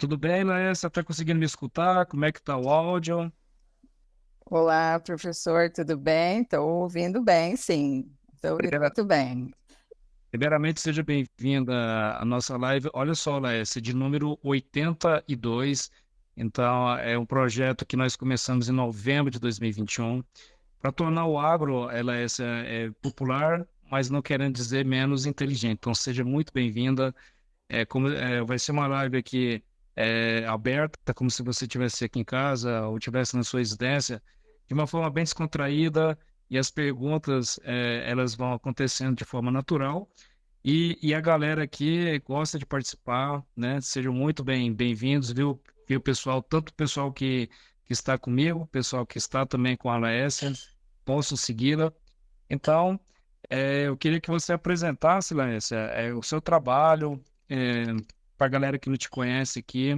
Tudo bem, Laércia? Está conseguindo me escutar? Como é que está o áudio? Olá, professor, tudo bem? Estou ouvindo bem, sim. Estou ouvindo Primeira- muito bem. Primeiramente, seja bem-vinda à nossa live. Olha só, Laércia, de número 82. Então, é um projeto que nós começamos em novembro de 2021 para tornar o agro, Laércia, popular, mas não querendo dizer menos inteligente. Então, seja muito bem-vinda. Vai ser uma live aqui aberta, como se você estivesse aqui em casa ou estivesse na sua residência, de uma forma bem descontraída, e as perguntas elas vão acontecendo de forma natural. E a galera aqui gosta de participar, né? Sejam muito bem-vindos, viu, pessoal? Tanto o pessoal que está comigo, o pessoal que está também com a Laécia, possam segui-la. Então, eu queria que você apresentasse, Laécia, o seu trabalho, para a galera que não te conhece aqui,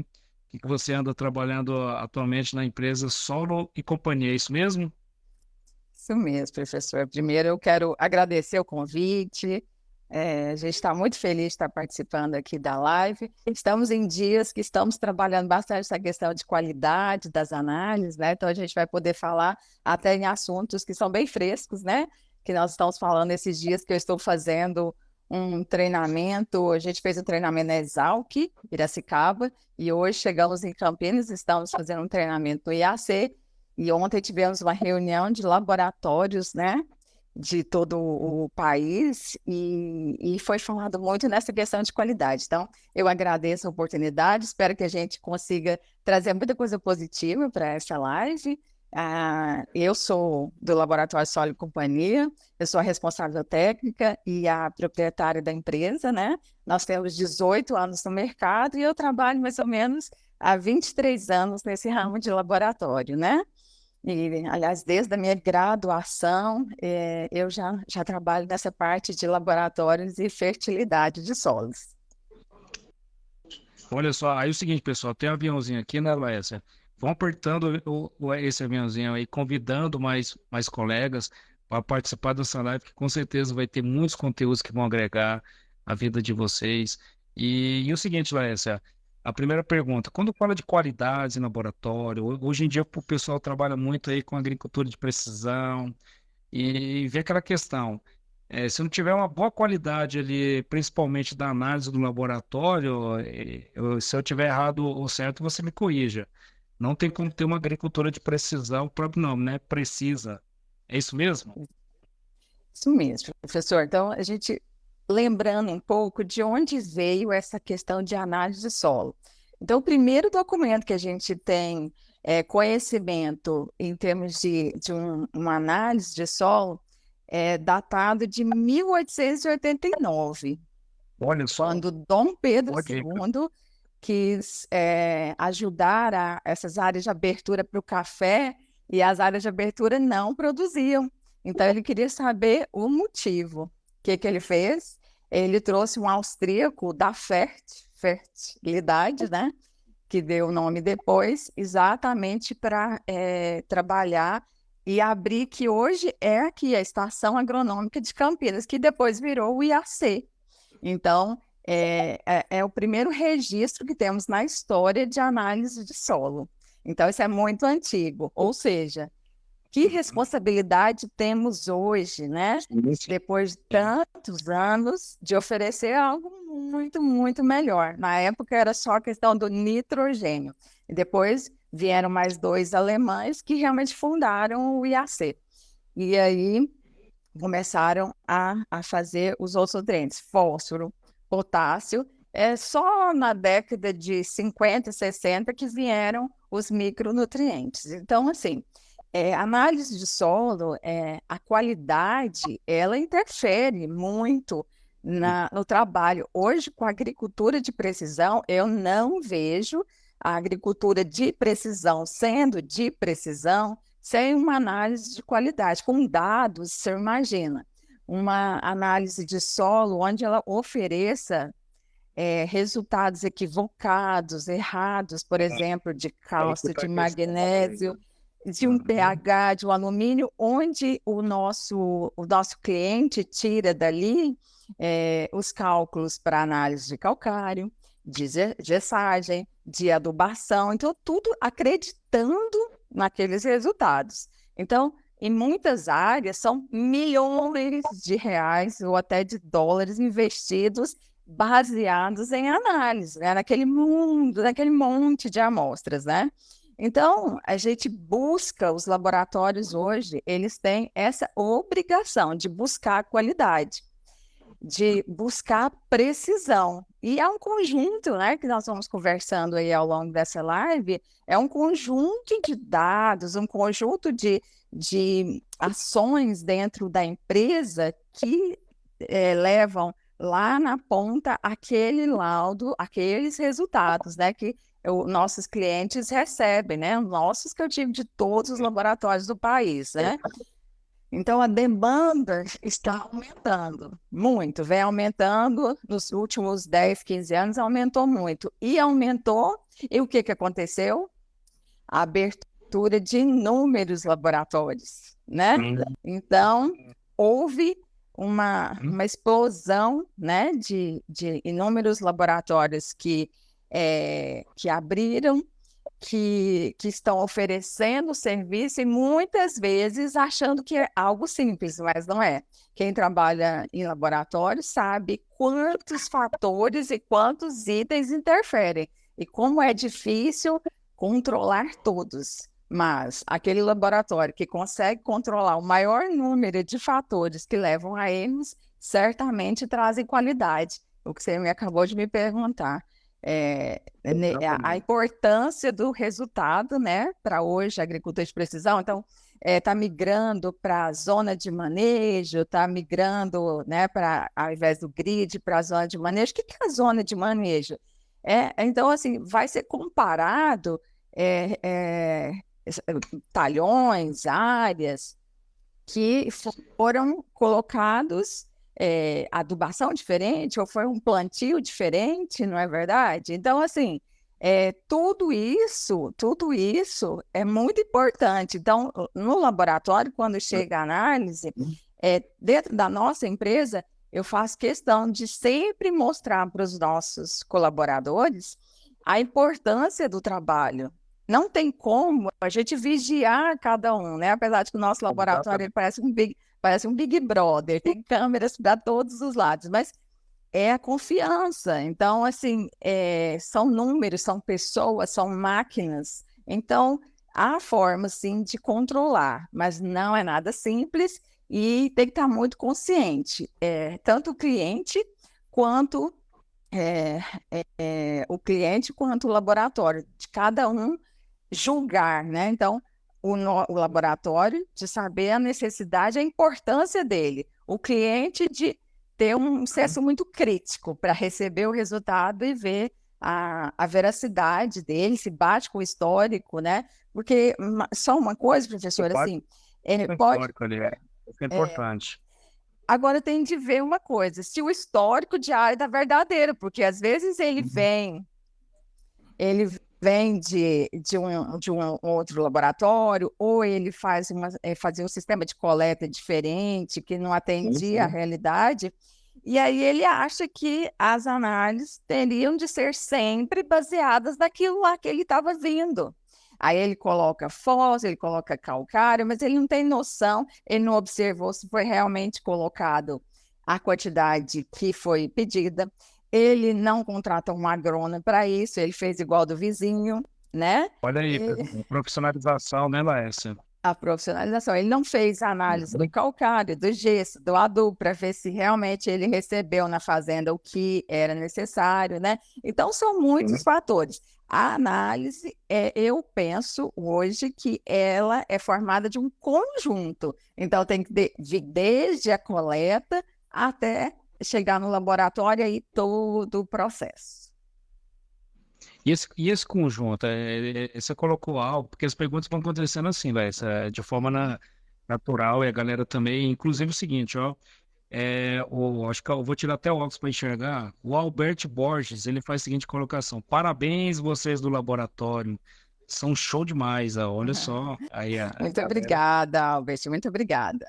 o que você anda trabalhando atualmente na empresa Solo e Companhia, é isso mesmo? Isso mesmo, professor. Primeiro, eu quero agradecer o convite. A gente está muito feliz de estar participando aqui da live. Estamos em dias que estamos trabalhando bastante essa questão de qualidade das análises, né? Então, a gente vai poder falar até em assuntos que são bem frescos, né? Que nós estamos falando esses dias que eu estou fazendo um treinamento. A gente fez um treinamento na Exalc, Piracicaba, e hoje chegamos em Campinas, estamos fazendo um treinamento no IAC. E ontem tivemos uma reunião de laboratórios, né, de todo o país, e foi falado muito nessa questão de qualidade. Então, eu agradeço a oportunidade, espero que a gente consiga trazer muita coisa positiva para essa live. Eu sou do Laboratório Sólio Companhia, eu sou a responsável técnica e a proprietária da empresa, né? Nós temos 18 anos no mercado e eu trabalho mais ou menos há 23 anos nesse ramo de laboratório, né? E, aliás, desde a minha graduação, eu já trabalho nessa parte de laboratórios e fertilidade de solos. Olha só, aí é o seguinte, pessoal, tem um aviãozinho aqui, né, Laécia? Vão apertando esse aviãozinho aí, convidando mais colegas para participar dessa live, que com certeza vai ter muitos conteúdos que vão agregar a vida de vocês. E o seguinte, Laécia, a primeira pergunta, quando fala de qualidades em laboratório, hoje em dia o pessoal trabalha muito aí com agricultura de precisão, e ver aquela questão. Se não tiver uma boa qualidade ali, principalmente da análise do laboratório, se eu tiver errado ou certo, você me corrija. Não tem como ter uma agricultura de precisão, o próprio nome, né? Precisa. É isso mesmo? Isso mesmo, professor. Então, a gente lembrando um pouco de onde veio essa questão de análise de solo. Então, o primeiro documento que a gente tem conhecimento em termos de uma análise de solo é datado de 1889, Olha só, quando Dom Pedro boa dica. II quis ajudar essas áreas de abertura para o café e as áreas de abertura não produziam. Então, ele queria saber o motivo. O que que ele fez? Ele trouxe um austríaco da fertilidade, né? Que deu o nome depois, exatamente para trabalhar e abrir que hoje é aqui a Estação Agronômica de Campinas, que depois virou o IAC. Então, é o primeiro registro que temos na história de análise de solo. Então, isso é muito antigo, ou seja, que responsabilidade temos hoje, né? Depois de tantos anos, de oferecer algo muito, muito melhor. Na época era só a questão do nitrogênio. E depois vieram mais dois alemães que realmente fundaram o IAC. E aí começaram a fazer os outros nutrientes, fósforo, potássio. É só na década de 50, 60 que vieram os micronutrientes. Então, assim, análise de solo, a qualidade, ela interfere muito no trabalho. Hoje, com a agricultura de precisão, eu não vejo a agricultura de precisão sendo de precisão sem uma análise de qualidade. Com dados, você imagina, uma análise de solo onde ela ofereça resultados equivocados, errados, por exemplo, de Aí que cálcio, tá de a questão. magnésio, de um Uhum. pH, de um alumínio, onde o nosso cliente tira dali os cálculos para análise de calcário, de gessagem, de adubação, então tudo acreditando naqueles resultados. Então, em muitas áreas, são milhões de reais ou até de dólares investidos baseados em análise, né? Naquele mundo, naquele monte de amostras, né? Então, a gente busca, os laboratórios hoje, eles têm essa obrigação de buscar qualidade, de buscar precisão. E é um conjunto, né, que nós vamos conversando aí ao longo dessa live, é um conjunto de dados, um conjunto de ações dentro da empresa que levam lá na ponta aquele laudo, aqueles resultados, né, que nossos clientes recebem, né, nossos que eu digo de todos os laboratórios do país, né. Então, a demanda está aumentando muito, vem aumentando nos últimos 10, 15 anos, aumentou muito. E aumentou, e o que aconteceu? A abertura de inúmeros laboratórios, né? Então, houve uma explosão, né, de inúmeros laboratórios que abriram, que estão oferecendo serviço e muitas vezes achando que é algo simples, mas não é. Quem trabalha em laboratório sabe quantos fatores e quantos itens interferem e como é difícil controlar todos. Mas aquele laboratório que consegue controlar o maior número de fatores que levam a erros, certamente trazem qualidade. O que você me acabou de me perguntar. A importância do resultado, né, para hoje a agricultura de precisão. Então, está migrando para a zona de manejo, está migrando, né, para, ao invés do grid, para a zona de manejo. O que é a zona de manejo? Então, assim, vai ser comparado talhões, áreas que foram colocados adubação diferente, ou foi um plantio diferente, não é verdade? Então, assim, tudo isso é muito importante. Então, no laboratório, quando chega a análise, dentro da nossa empresa, eu faço questão de sempre mostrar para os nossos colaboradores a importância do trabalho. Não tem como a gente vigiar cada um, né? Apesar de que o nosso laboratório ele parece um Big Brother, tem câmeras para todos os lados, mas é a confiança. Então, assim, são números, são pessoas, são máquinas. Então, há forma, sim, de controlar, mas não é nada simples e tem que estar muito consciente, tanto o cliente quanto o laboratório, de cada um julgar, né? Então, o laboratório de saber a necessidade, a importância dele, o cliente de ter um senso muito crítico para receber o resultado e ver a veracidade dele, se bate com o histórico, né? Porque só uma coisa, professor, assim, pode. Histórico ali, isso é importante. Agora tem de ver uma coisa, se o histórico diário é verdadeiro, porque às vezes ele vem de um outro laboratório, ou ele fazia um sistema de coleta diferente, que não atendia a realidade, e aí ele acha que as análises teriam de ser sempre baseadas naquilo lá que ele estava vendo. Aí ele coloca fósforo, ele coloca calcário, mas ele não tem noção, ele não observou se foi realmente colocado a quantidade que foi pedida. Ele não contrata um agrônomo para isso, ele fez igual do vizinho, né? Olha aí, profissionalização, né, Laércia? A profissionalização. Ele não fez a análise do calcário, do gesso, do adubo, para ver se realmente ele recebeu na fazenda o que era necessário, né? Então, são muitos fatores. A análise, eu penso hoje que ela é formada de um conjunto. Então, tem que vir desde a coleta até chegar no laboratório e todo o processo. E esse conjunto, você colocou algo, porque as perguntas vão acontecendo assim, Laércia, de forma natural, e a galera também, inclusive o seguinte, ó, acho que eu vou tirar até o óculos para enxergar. O Alberto Borges, ele faz a seguinte colocação: parabéns vocês do laboratório, são show demais, olha só. Aí, Muito obrigada, Albert, muito obrigada.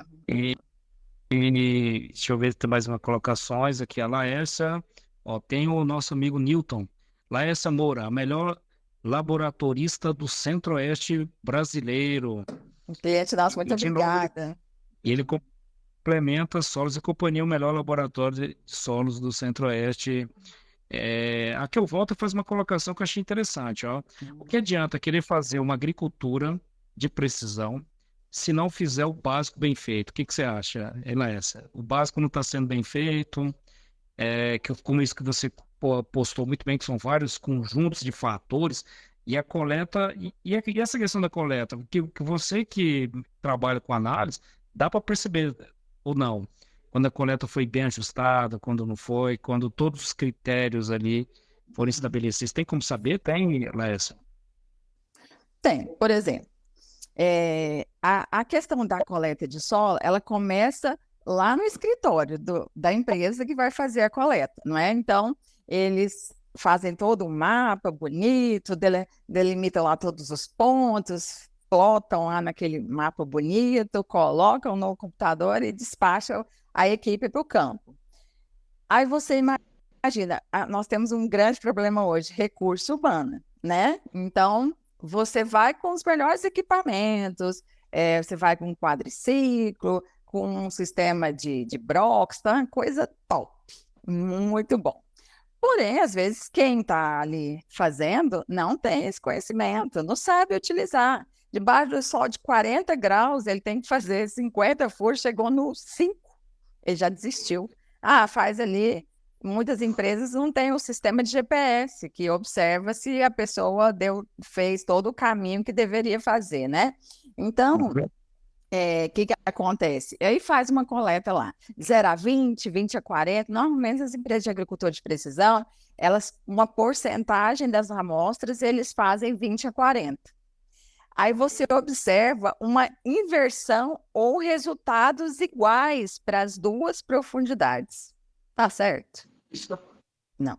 Deixa eu ver se tem mais uma colocações aqui. A Laércia, ó, tem o nosso amigo Newton. Laércia Moura, a melhor laboratorista do Centro-Oeste brasileiro. Cliente nosso, muito E de novo, obrigada. ele complementa Solos e Companhia, o melhor laboratório de solos do Centro-Oeste. Aqui eu volto e faz uma colocação que eu achei interessante, ó. O que adianta querer fazer uma agricultura de precisão se não fizer o básico bem feito? O que você acha, Laércia? O básico não está sendo bem feito, como isso que você postou muito bem, que são vários conjuntos de fatores, e a coleta, e essa questão da coleta, que você que trabalha com análise, dá para perceber ou não, quando a coleta foi bem ajustada, quando não foi, quando todos os critérios ali foram estabelecidos. Tem como saber? Tem, Laércia? Tem, por exemplo, a questão da coleta de solo, ela começa lá no escritório da empresa que vai fazer a coleta, não é? Então, eles fazem todo um mapa bonito, delimitam lá todos os pontos, plotam lá naquele mapa bonito, colocam no computador e despacham a equipe para o campo. Aí você imagina, nós temos um grande problema hoje, recurso humano, né? Então, você vai com os melhores equipamentos, você vai com um quadriciclo, com um sistema de Brox, tá? Coisa top, muito bom. Porém, às vezes, quem está ali fazendo não tem esse conhecimento, não sabe utilizar. Debaixo do sol de 40 graus, ele tem que fazer 50 furos, chegou no 5, ele já desistiu. Faz ali. Muitas empresas não têm o sistema de GPS, que observa se a pessoa fez todo o caminho que deveria fazer, né? Então, que acontece? Aí faz uma coleta lá, 0 a 20, 20 a 40. Normalmente as empresas de agricultura de precisão, uma porcentagem das amostras, eles fazem 20 a 40. Aí você observa uma inversão ou resultados iguais para as duas profundidades. Tá certo? Não.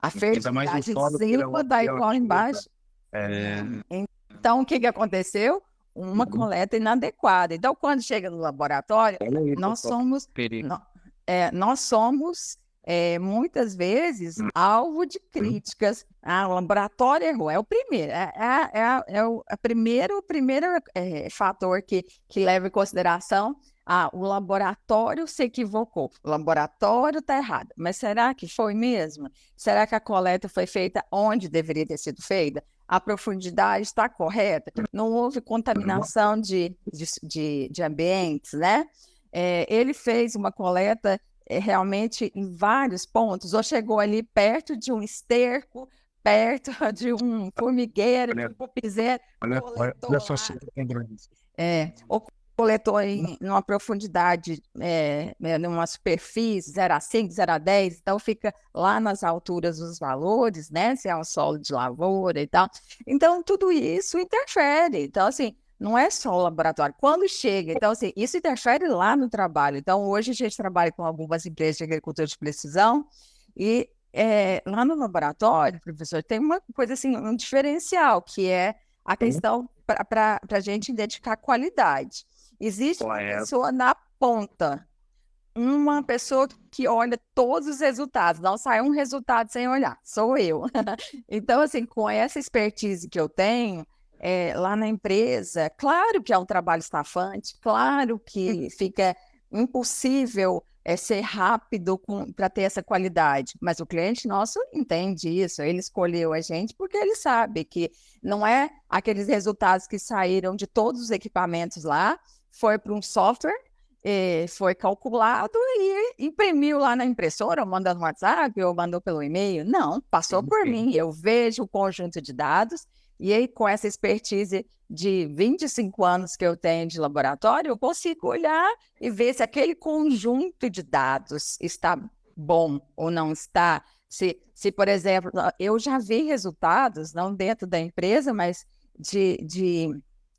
A Ainda mais no fertilidade em solo, cima da igual embaixo. Então, o que aconteceu? Uma coleta inadequada. Então, quando chega no laboratório, nós somos, nós somos muitas vezes alvo de críticas. O laboratório errou. É o primeiro, o primeiro fator que leva em consideração. O laboratório se equivocou, o laboratório está errado. Mas será que foi mesmo? Será que a coleta foi feita onde deveria ter sido feita? A profundidade está correta? Não houve contaminação de ambientes, né? Ele fez uma coleta realmente em vários pontos, ou chegou ali perto de um esterco, perto de um formigueiro, de um pupizeiro, Olha só, ou coletou numa profundidade, numa superfície, 0 a 5, 0 a 10, então fica lá nas alturas dos valores, né? Se é um solo de lavoura e tal. Então, tudo isso interfere. Então, assim, não é só o laboratório. Quando chega, então, assim, isso interfere lá no trabalho. Então, hoje a gente trabalha com algumas empresas de agricultura de precisão e lá no laboratório, professor, tem uma coisa assim, um diferencial, que é a questão para a gente identificar a qualidade. Existe uma pessoa na ponta, uma pessoa que olha todos os resultados, não sai um resultado sem olhar, sou eu. Então, assim, com essa expertise que eu tenho lá na empresa, claro que é um trabalho estafante, claro que fica impossível ser rápido para ter essa qualidade, mas o cliente nosso entende isso, ele escolheu a gente porque ele sabe que não é aqueles resultados que saíram de todos os equipamentos lá, foi para um software, foi calculado e imprimiu lá na impressora, ou mandou no WhatsApp, ou mandou pelo e-mail. Não, passou por mim. Eu vejo o conjunto de dados e aí, com essa expertise de 25 anos que eu tenho de laboratório, eu consigo olhar e ver se aquele conjunto de dados está bom ou não está. Se, por exemplo, eu já vi resultados, não dentro da empresa, mas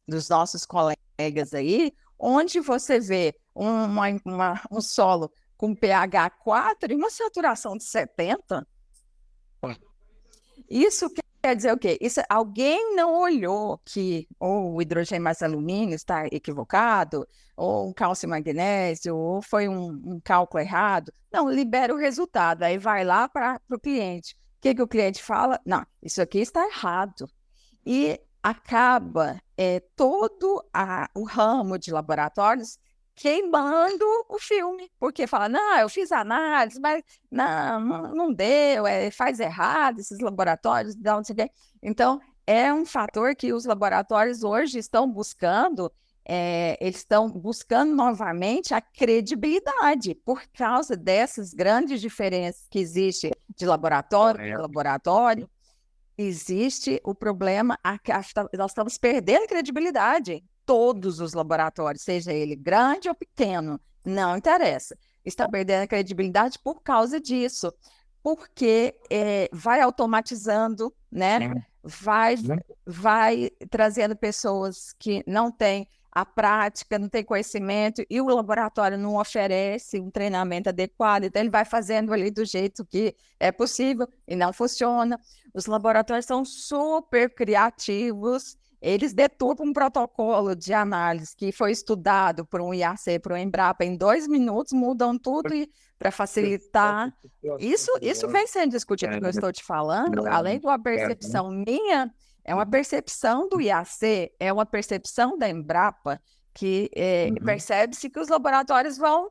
dos nossos colegas aí, onde você vê um solo com pH 4 e uma saturação de 70, isso quer dizer o quê? Alguém não olhou que ou o hidrogênio mais alumínio está equivocado, ou o cálcio e magnésio, ou foi um cálculo errado. Não, libera o resultado, aí vai lá para o cliente. que o cliente fala? Não, isso aqui está errado. E acaba todo o ramo de laboratórios queimando o filme, porque fala, não, eu fiz análise, mas não deu, faz errado esses laboratórios, não sei o quê. Então, é um fator que os laboratórios hoje estão buscando, eles estão buscando novamente a credibilidade, por causa dessas grandes diferenças que existem de laboratório para laboratório. Existe o problema, nós estamos perdendo credibilidade. Todos os laboratórios, seja ele grande ou pequeno, não interessa. Está perdendo a credibilidade por causa disso, porque vai automatizando, né? Vai trazendo pessoas que não têm a prática, não têm conhecimento, e o laboratório não oferece um treinamento adequado, então ele vai fazendo ali do jeito que é possível e não funciona. Os laboratórios são super criativos, eles deturpam um protocolo de análise que foi estudado por um IAC, por um Embrapa, em 2 minutos, mudam tudo para facilitar. Isso vem sendo discutido, que eu estou te falando, além de uma percepção minha, é uma percepção do IAC, é uma percepção da Embrapa, que percebe-se que os laboratórios vão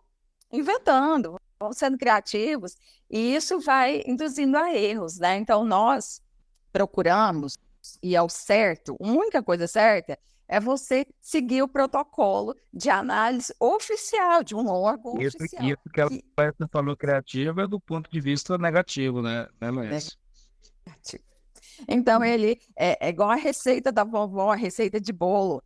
inventando, vão sendo criativos, e isso vai induzindo a erros, né? Então, nós procuramos, e ao certo, a única coisa certa é você seguir o protocolo de análise oficial, de um órgão Isso oficial. que ela falou criativa é do ponto de vista negativo, né, Luiz? Então, ele é igual a receita da vovó, a receita de bolo.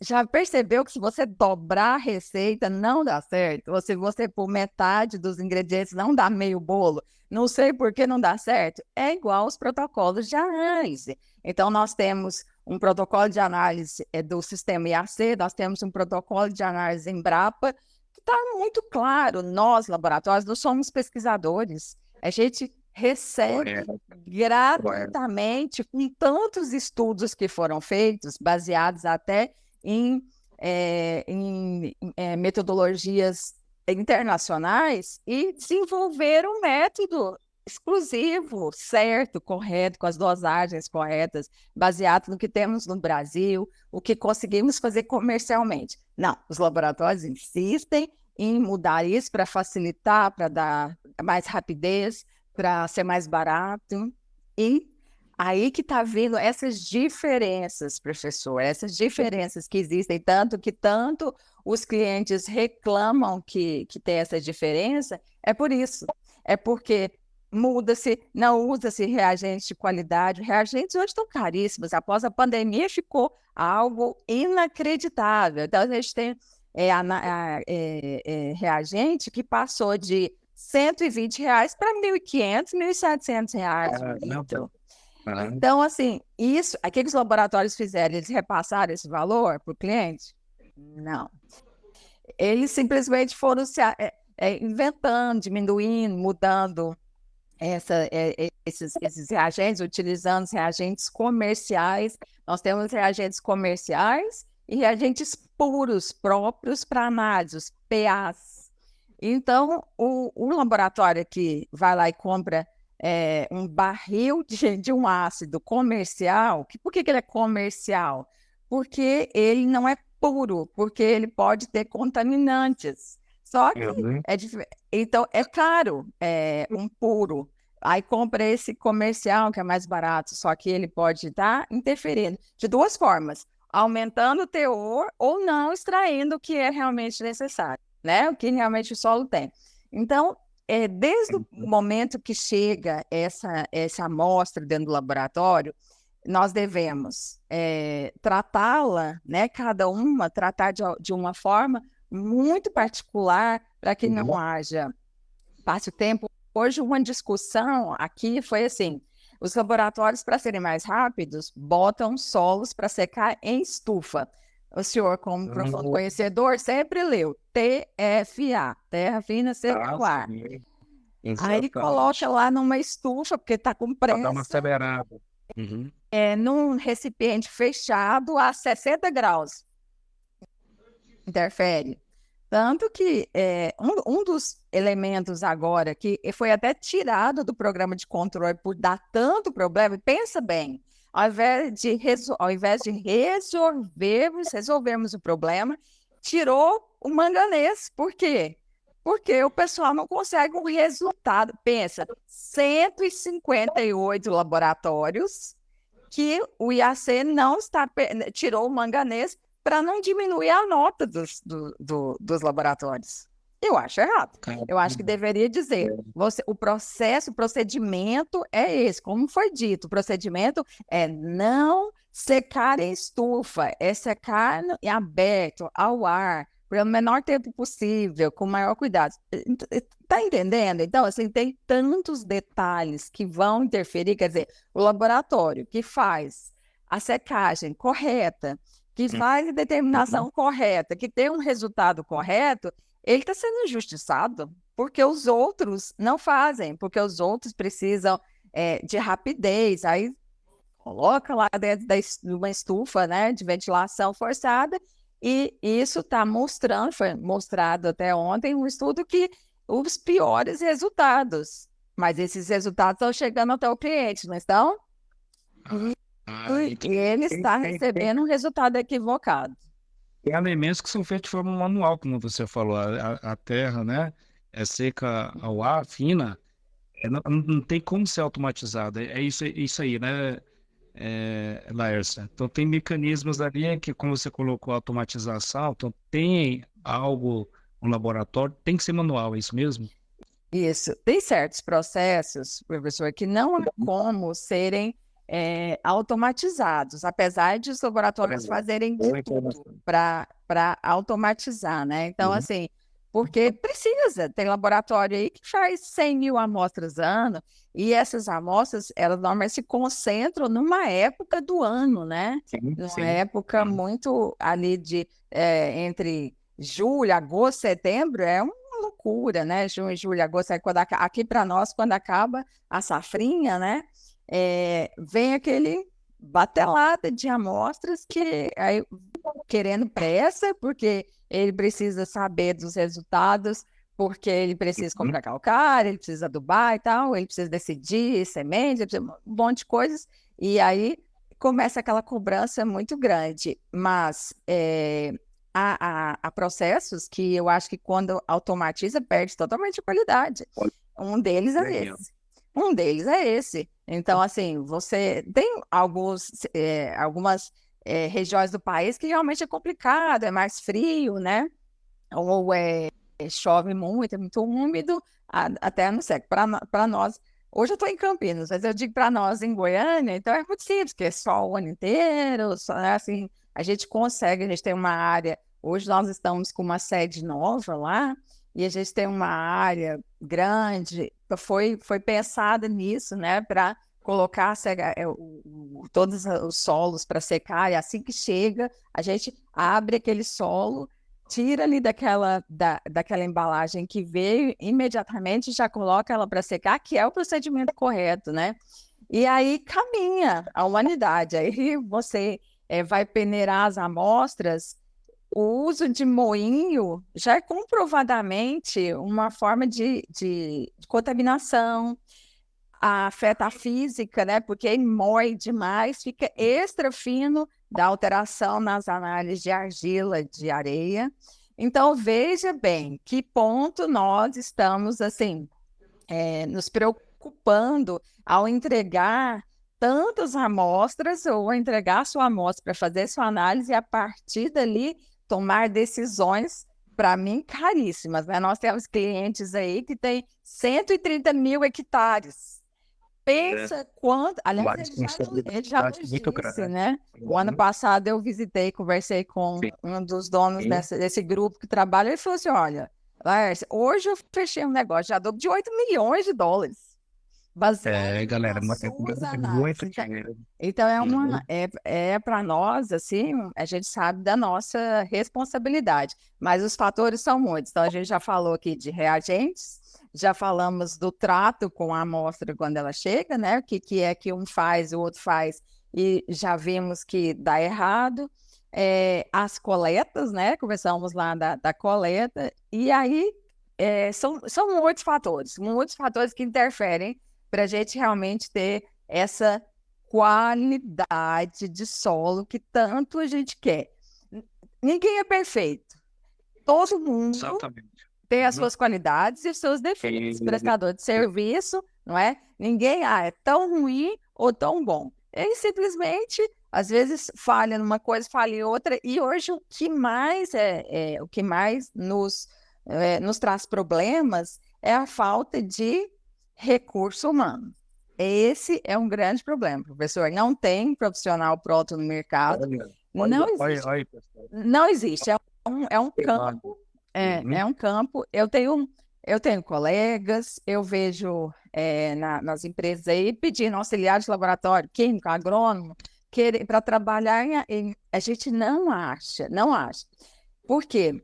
Já percebeu que se você dobrar a receita, não dá certo? Se você pôr metade dos ingredientes, não dá meio bolo. Não sei por que não dá certo. É igual aos protocolos de análise. Então, nós temos um protocolo de análise do sistema IAC, nós temos um protocolo de análise Embrapa, que está muito claro. Nós, laboratórios, não somos pesquisadores. A gente recebe gratuitamente, com tantos estudos que foram feitos, baseados até em metodologias internacionais, e desenvolver um método exclusivo, certo, correto, com as dosagens corretas, baseado no que temos no Brasil, o que conseguimos fazer comercialmente. Não, os laboratórios insistem em mudar isso para facilitar, para dar mais rapidez, para ser mais barato. E aí que está vindo essas diferenças, professor, essas diferenças que existem, tanto os clientes reclamam que tem essa diferença, é por isso. É porque muda-se, não usa-se reagentes de qualidade. Reagentes hoje estão caríssimos. Após a pandemia ficou algo inacreditável. Então, a gente tem reagente que passou de R$ 120 para R$ 1.500, R$ 1.700 um litro. Então, assim, aqueles laboratórios fizeram, eles repassaram esse valor para o cliente? Não. Eles simplesmente foram inventando, diminuindo, mudando esses reagentes, utilizando os reagentes comerciais. Nós temos reagentes comerciais e reagentes puros, próprios para análise, os PAs. Então, o laboratório que vai lá e compra um barril de um ácido comercial, por que ele é comercial? Porque ele não é puro, porque ele pode ter contaminantes. Só que então é caro um puro. Aí compra esse comercial, que é mais barato, só que ele pode estar interferindo de 2 formas, aumentando o teor ou não extraindo o que é realmente necessário, né? O que realmente o solo tem. Então, desde o momento que chega essa amostra dentro do laboratório, nós devemos tratá-la, né? Cada uma, tratar de uma forma muito particular, para que não haja passe o tempo. Hoje, uma discussão aqui foi assim: os laboratórios, para serem mais rápidos, botam solos para secar em estufa. O senhor, como profundo conhecedor, sempre leu TFA, terra fina circular. Aí ele coloca lá numa estufa, porque está com pressa. Para dar uma acelerada. Num recipiente fechado a 60 graus. Interfere. Tanto que um dos elementos agora que foi até tirado do programa de controle por dar tanto problema, pensa bem, ao invés de resolvermos o problema, tirou o manganês. Por quê? Porque o pessoal não consegue um resultado. Pensa, 158 laboratórios que o IAC não está, tirou o manganês para não diminuir a nota dos laboratórios. Eu acho errado. Eu acho que deveria dizer, o procedimento é esse, como foi dito, o procedimento é não secar em estufa, é secar em aberto, ao ar, pelo menor tempo possível, com o maior cuidado. Está entendendo? Então, assim, tem tantos detalhes que vão interferir, quer dizer, o laboratório que faz a secagem correta, que faz a determinação correta, que tem um resultado correto, ele está sendo injustiçado, porque os outros não fazem, porque os outros precisam de rapidez, aí coloca lá dentro de uma estufa, né, de ventilação forçada, e isso está mostrando, foi mostrado até ontem, um estudo que os piores resultados, mas esses resultados estão chegando até o cliente, não estão? E ele está recebendo um resultado equivocado. Tem alimentos que são feitos de forma manual, como você falou, a terra, né? É seca ao ar, fina, não tem como ser automatizada. É isso aí, né, Laércia? Então, tem mecanismos ali que, como você colocou, automatização, então tem algo no laboratório, tem que ser manual, é isso mesmo? Isso. Tem certos processos, professor, que não há como serem automatizados, apesar de os laboratórios fazerem de tudo para automatizar, né? Então, assim, porque precisa, tem laboratório aí que faz 100 mil amostras ano, e essas amostras, elas normalmente se concentram numa época do ano, né? Numa época muito ali entre julho, agosto, setembro, é uma loucura, né? Junho, julho, agosto, aqui para nós, quando acaba a safrinha, né? Vem aquele batelada de amostras que aí, querendo pressa, porque ele precisa saber dos resultados, porque ele precisa comprar calcário, ele precisa adubar e tal, ele precisa decidir semente, ele precisa um monte de coisas, e aí começa aquela cobrança muito grande. Mas há processos que eu acho que quando automatiza, perde totalmente a qualidade. Um deles é esse. Um deles é esse. Então, assim, você tem algumas regiões do país que realmente é complicado, é mais frio, né? Ou chove muito, é muito úmido, até não seca. Para nós, hoje eu estou em Campinas, mas eu digo para nós em Goiânia, então é muito simples, porque é sol o ano inteiro, né? Assim, a gente tem uma área, hoje nós estamos com uma sede nova lá, e a gente tem uma área grande, foi pensada nisso, né, para colocar todos os solos para secar, e assim que chega, a gente abre aquele solo, tira ali daquela embalagem que veio, imediatamente já coloca ela para secar, que é o procedimento correto, né? E aí caminha a humanidade, aí você vai peneirar as amostras. O uso de moinho já é comprovadamente uma forma de contaminação, afeta a física, né? Porque ele moe demais, fica extra fino, dá alteração nas análises de argila, de areia. Então, veja bem que ponto nós estamos, assim, nos preocupando ao entregar tantas amostras ou entregar sua amostra para fazer sua análise e, a partir dali, tomar decisões, para mim, caríssimas, né? Nós temos clientes aí que têm 130 mil hectares. Pensa quanto. Aliás, ele já nos disse, né? O ano passado eu visitei, conversei com um dos donos desse grupo que trabalha, e falou assim: olha, Laércio, hoje eu fechei um negócio já de 8 milhões de dólares. Baseado Galera, nas suas análises. muito dinheiro. Então, para nós, assim, a gente sabe da nossa responsabilidade, mas os fatores são muitos. Então, a gente já falou aqui de reagentes, já falamos do trato com a amostra quando ela chega, né? O que é que um faz, o outro faz, e já vimos que dá errado. as coletas, né? Começamos lá da coleta, e aí são muitos fatores que interferem para a gente realmente ter essa qualidade de solo que tanto a gente quer. Ninguém é perfeito. Todo mundo Exatamente. tem as Uhum. suas qualidades e os seus defeitos. Prestador de serviço, não é? Ninguém é tão ruim ou tão bom. Ele simplesmente, às vezes, falha numa coisa, falha em outra, e hoje o que mais nos traz problemas é a falta de recurso humano. Esse é um grande problema, professor. Não tem profissional pronto no mercado, não existe. Olha, pessoal. Não existe. É um campo, Uhum. é um campo. Eu tenho colegas, eu vejo nas empresas aí pedindo auxiliar de laboratório, químico, agrônomo, para trabalhar a gente não acha, não acha. Por quê?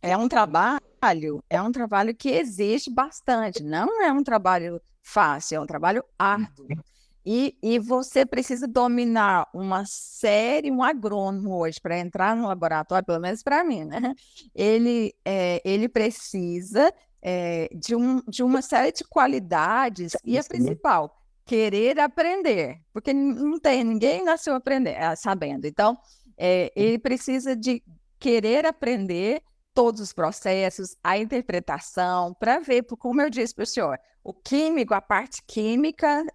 É um trabalho que exige bastante, não é um trabalho fácil, é um trabalho árduo. E você precisa dominar um agrônomo hoje para entrar no laboratório, pelo menos para mim, né? Ele precisa de uma série de qualidades, e a principal, querer aprender, porque não tem, ninguém nasceu sabendo. Então, ele precisa de querer aprender todos os processos, a interpretação, para ver, como eu disse para o senhor, o químico, a parte química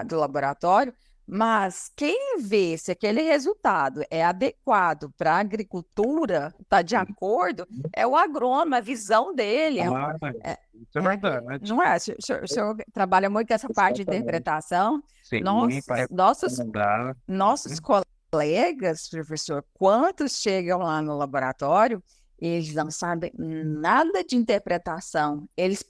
do laboratório, mas quem vê se aquele resultado é adequado para a agricultura, está de acordo, é o agrônomo, a visão dele. É, Isso é verdade. não é? O senhor trabalha muito com essa parte de Exatamente. interpretação. Sim, Nossos, para nossos, recomendar. nossos colegas, professor, quantos chegam lá no laboratório, eles não sabem nada de interpretação. Eles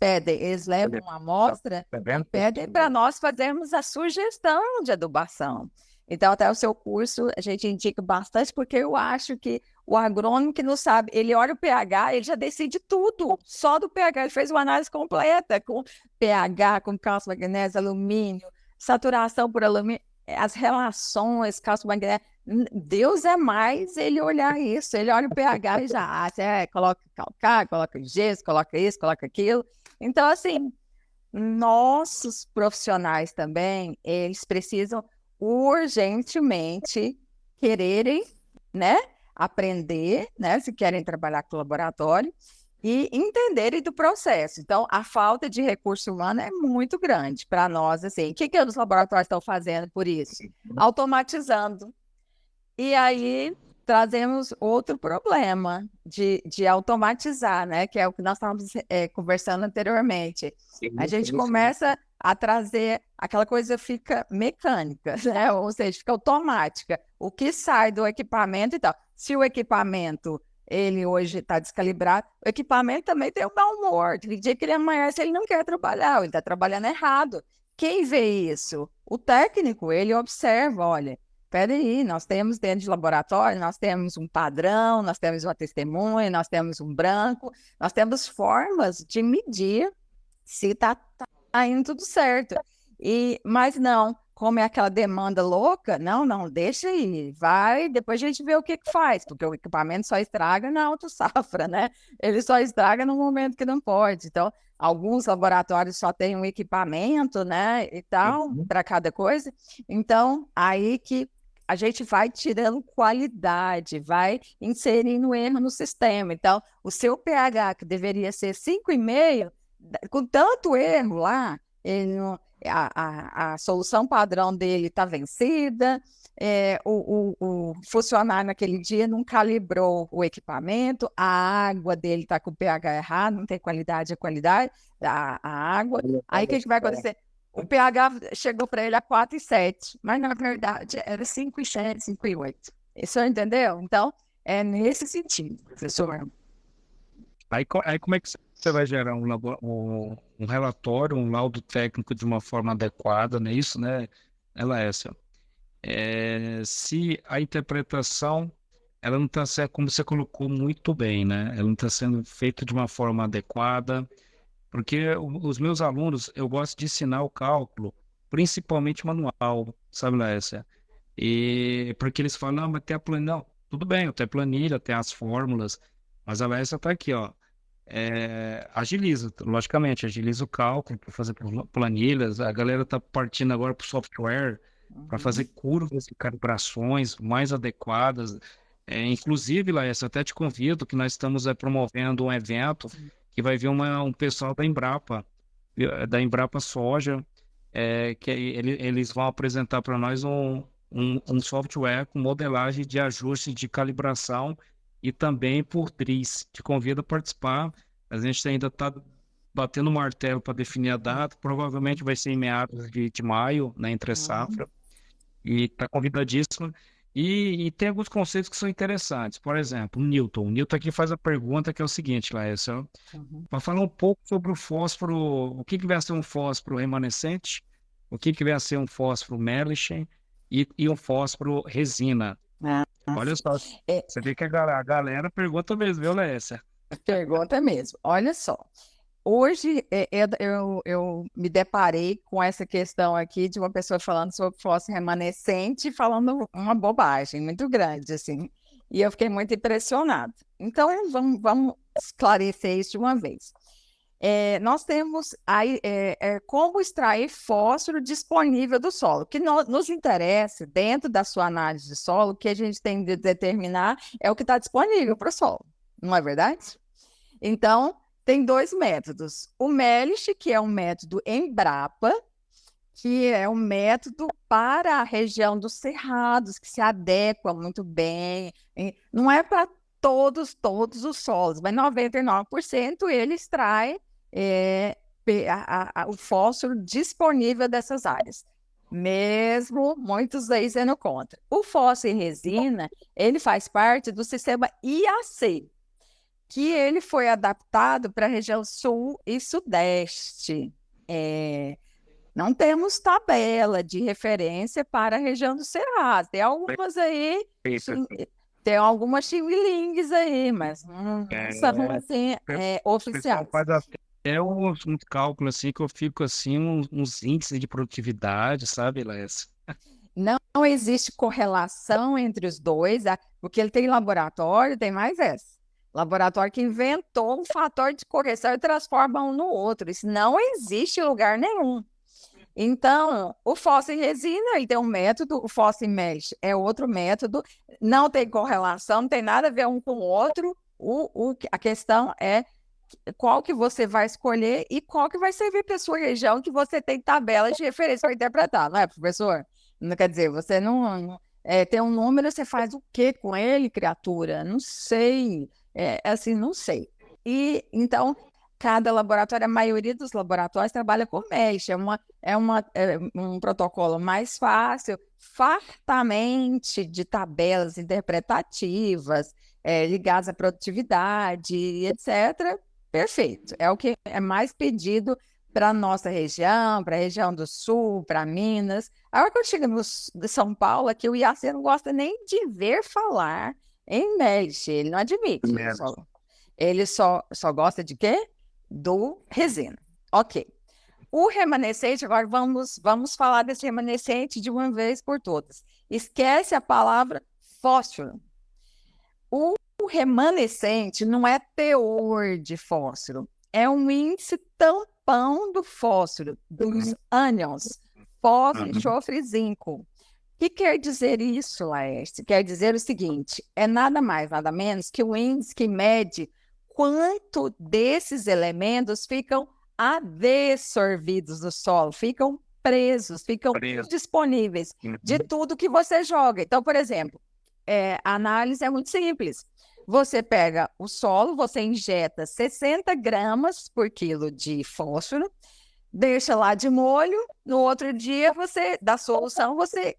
levam uma amostra Tá e vendo, pedem para pessoal? nós fazermos a sugestão de adubação. Então, até o seu curso, a gente indica bastante, porque eu acho que o agrônomo que não sabe, ele olha o pH, ele já decide tudo, só do pH. Ele fez uma análise completa com pH, com cálcio, magnésio, alumínio, saturação por alumínio, as relações, cálcio, magnésio. Deus é mais ele olhar isso. Ele olha o pH e já coloca calcário, coloca gesso, coloca isso, coloca aquilo. Então, assim, nossos profissionais também, eles precisam urgentemente quererem, né, aprender, né, se querem trabalhar com o laboratório e entenderem do processo. Então, a falta de recurso humano é muito grande para nós, assim. O que os laboratórios estão fazendo por isso? Automatizando. E aí trazemos outro problema de automatizar, né? Que é o que nós estávamos conversando anteriormente. A gente começa a trazer, aquela coisa fica mecânica, né? Ou seja, fica automática. O que sai do equipamento e tal. Se o equipamento ele hoje está descalibrado, o equipamento também tem um mau humor. Tem dia que ele amanhece, ele não quer trabalhar, ele está trabalhando errado. Quem vê isso? O técnico, ele observa, olha. Peraí, nós temos dentro de laboratório, nós temos um padrão, nós temos uma testemunha, nós temos um branco, nós temos formas de medir se está indo tudo certo. Mas não, como é aquela demanda louca, não, deixa aí, vai, depois a gente vê o que faz, porque o equipamento só estraga na autossafra, né? Ele só estraga no momento que não pode. Então, alguns laboratórios só têm um equipamento, né, e tal, para cada coisa. Então, aí que a gente vai tirando qualidade, vai inserindo erro no sistema. Então, o seu pH, que deveria ser 5,5, com tanto erro lá, a solução padrão dele está vencida, o funcionário naquele dia não calibrou o equipamento, a água dele está com o pH errado, não tem qualidade, a água. Aí o que vai acontecer? O pH chegou para ele a 4,7, mas na verdade era 5,7, 5,8. Isso entendeu? Então, é nesse sentido, professor. Aí como é que você vai gerar um relatório, um laudo técnico de uma forma adequada, não é isso, né? Ela é essa. Se a interpretação, ela não está sendo, como você colocou muito bem, né? Ela não está sendo feita de uma forma adequada, porque os meus alunos, eu gosto de ensinar o cálculo, principalmente manual, sabe, Laércia? E porque eles falam, não, mas tem a planilha. Não, tudo bem, eu tenho planilha, tem as fórmulas, mas a Laércia está aqui, ó. Agiliza, logicamente, agiliza o cálculo para fazer planilhas. A galera está partindo agora para o software para Uhum. fazer curvas e calibrações mais adequadas. Inclusive, Laércio, eu até te convido que nós estamos promovendo um evento que vai vir um pessoal da Embrapa Soja, eles vão apresentar para nós um software com modelagem de ajuste de calibração e também por DRIS. Te convido a participar. A gente ainda está batendo o martelo para definir a data. Provavelmente vai ser em meados de maio, na entre Uhum. safra. E está convidadíssimo. E tem alguns conceitos que são interessantes. Por exemplo, o Newton. O Newton aqui faz a pergunta que é o seguinte, Laércio, Uhum. para falar um pouco sobre o fósforo, o que vai ser um fósforo remanescente, o que vai ser um fósforo Merlin e um fósforo resina. Ah, Olha sim. só, É, você vê que a galera pergunta mesmo, viu, Lécia? pergunta mesmo. Olha só. Hoje eu me deparei com essa questão aqui de uma pessoa falando sobre fósforo remanescente e falando uma bobagem muito grande, assim. E eu fiquei muito impressionada. Então, vamos esclarecer isso de uma vez. Nós temos aí como extrair fósforo disponível do solo. O que nos interessa, dentro da sua análise de solo, o que a gente tem de determinar é o que está disponível para o solo, não é verdade? Então, tem dois métodos. O MELISH, que é um método Embrapa, que é um método para a região dos cerrados, que se adequa muito bem. Não é para todos os solos, mas 99% ele extrai o fósforo disponível dessas áreas. Mesmo muitos aí sendo contra. O fósforo em resina, ele faz parte do sistema IAC, que ele foi adaptado para a região sul e sudeste. Não temos tabela de referência para a região do Cerrado. Tem algumas aí, Perfeito. tem algumas xing aí, mas não são É, assim, o pessoal oficiais. faz até uns cálculos assim que eu fico assim, uns índices de produtividade, sabe, Lécia? Não existe correlação entre os dois, porque ele tem laboratório, tem mais essa. Laboratório que inventou um fator de correção e transforma um no outro. Isso não existe em lugar nenhum. Então, o fósforo em resina aí tem um método, o fósforo em mesh é outro método, não tem correlação, não tem nada a ver um com o outro. A questão é qual que você vai escolher e qual que vai servir para a sua região que você tem tabelas de referência para interpretar, não é, professor? Não quer dizer, você tem um número, você faz o que com ele, criatura? Não sei, assim, não sei. E então cada laboratório, a maioria dos laboratórios trabalha com mesh, é um protocolo mais fácil, fartamente de tabelas interpretativas, ligadas à produtividade, etc. Perfeito. É o que é mais pedido para a nossa região, para a região do Sul, para Minas. A hora que eu chego de São Paulo, aqui o IAC não gosta nem de ver falar em mesh, ele não admite. Menos. Ele só gosta de quê? Do resina. Ok. O remanescente, agora vamos falar desse remanescente de uma vez por todas. Esquece a palavra fósforo. O remanescente não é teor de fósforo, é um índice tampão do fósforo, dos ânions, fósforo, Uhum. enxofre e zinco. O que quer dizer isso, Laércio? Quer dizer o seguinte: é nada mais, nada menos que o índice que mede quanto desses elementos ficam adsorvidos do solo, ficam presos, ficam Preço. disponíveis de Uhum. tudo que você joga. Então, por exemplo, a análise é muito simples. Você pega o solo, você injeta 60 gramas por quilo de fósforo, deixa lá de molho, no outro dia da solução, você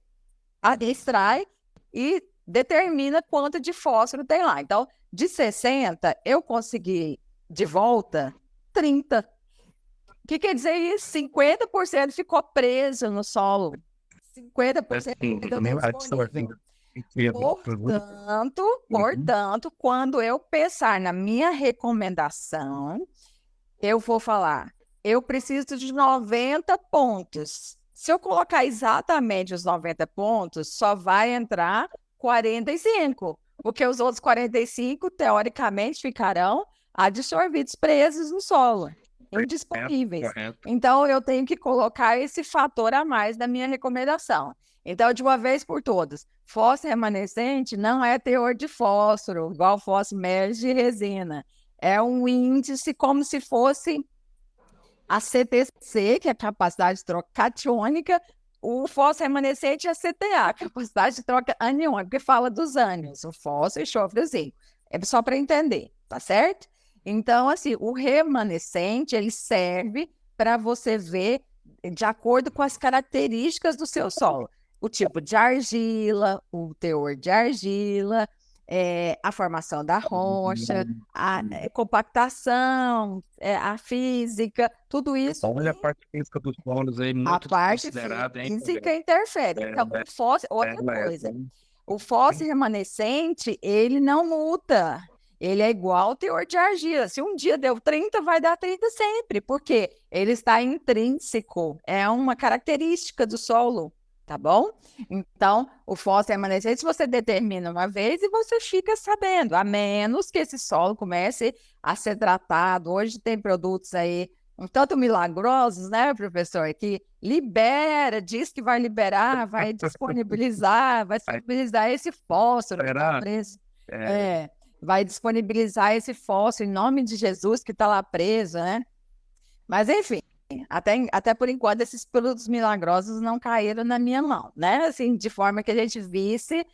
extrai e determina quanto de fósforo tem lá. Então, de 60, eu consegui de volta 30. O que quer dizer isso? 50% ficou preso no solo. 50% Assim, eu tenho disponível. Uhum. Portanto, quando eu pensar na minha recomendação, eu vou falar, eu preciso de 90 pontos. Se eu colocar exatamente os 90 pontos, só vai entrar 45, porque os outros 45, teoricamente, ficarão adsorvidos, presos no solo, indisponíveis. Correto. Então, eu tenho que colocar esse fator a mais na minha recomendação. Então, de uma vez por todas, fósforo remanescente não é teor de fósforo, igual fósforo médio de resina. É um índice como se fosse a CTC, que é a capacidade de troca catiônica, o fósforo remanescente é a CTA, capacidade de troca aniônica, que fala dos ânions, o fósforo, enxofre e zinco. É só para entender, tá certo? Então, assim, o remanescente, ele serve para você ver de acordo com as características do seu solo. O tipo de argila, o teor de argila, a formação da rocha, a compactação, a física, tudo isso. Olha a parte física dos solos aí, A muito parte considerada, hein, física interfere. Então, o fóssil, outra coisa, o fóssil remanescente, ele não muda. Ele é igual ao teor de argila. Se um dia deu 30, vai dar 30 sempre, porque ele está intrínseco. É uma característica do solo, tá bom? Então, o fóssil remanescente você determina uma vez e você fica sabendo, a menos que esse solo comece a ser tratado. Hoje tem produtos aí um tanto milagrosos, né, professor, que libera, diz que vai liberar, vai disponibilizar esse fósforo que está Será? preso. É, Vai disponibilizar esse fósforo em nome de Jesus que está lá preso, né? Mas, enfim, até por enquanto, esses produtos milagrosos não caíram na minha mão, né? Assim, de forma que a gente visse,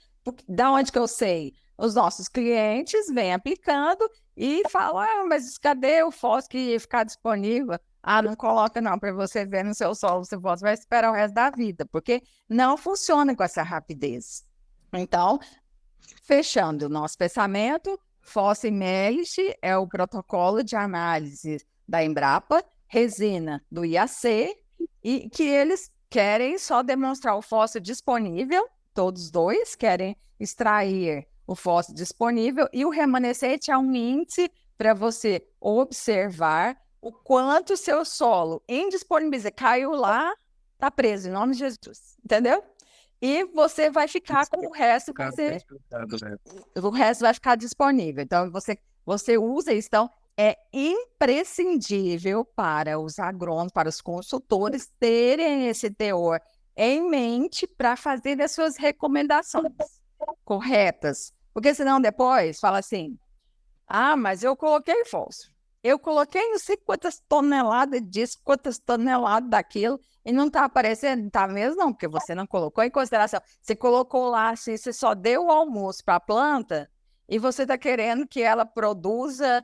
da onde que eu sei? Os nossos clientes vêm aplicando e falam, mas cadê o fósforo que ia ficar disponível? Ah, não coloca não, para você ver no seu solo, você vai esperar o resto da vida, porque não funciona com essa rapidez. Então, fechando o nosso pensamento, Fóssil Melich é o protocolo de análise da Embrapa, resina do IAC, e que eles querem só demonstrar o fóssil disponível, todos dois querem extrair o fóssil disponível, e o remanescente é um índice para você observar o quanto o seu solo indisponibiliza, caiu lá, está preso, em nome de Jesus, entendeu? E você vai ficar com o resto, o resto vai ficar disponível. Então, você usa isso. Então, é imprescindível para os agrônomos, para os consultores terem esse teor em mente para fazer as suas recomendações corretas. Porque senão depois fala assim, mas eu coloquei fósforo. Eu coloquei não sei quantas toneladas disso, quantas toneladas daquilo, e não está aparecendo, não está mesmo não, porque você não colocou em consideração. Você colocou lá, assim, você só deu o almoço para a planta, e você está querendo que ela produza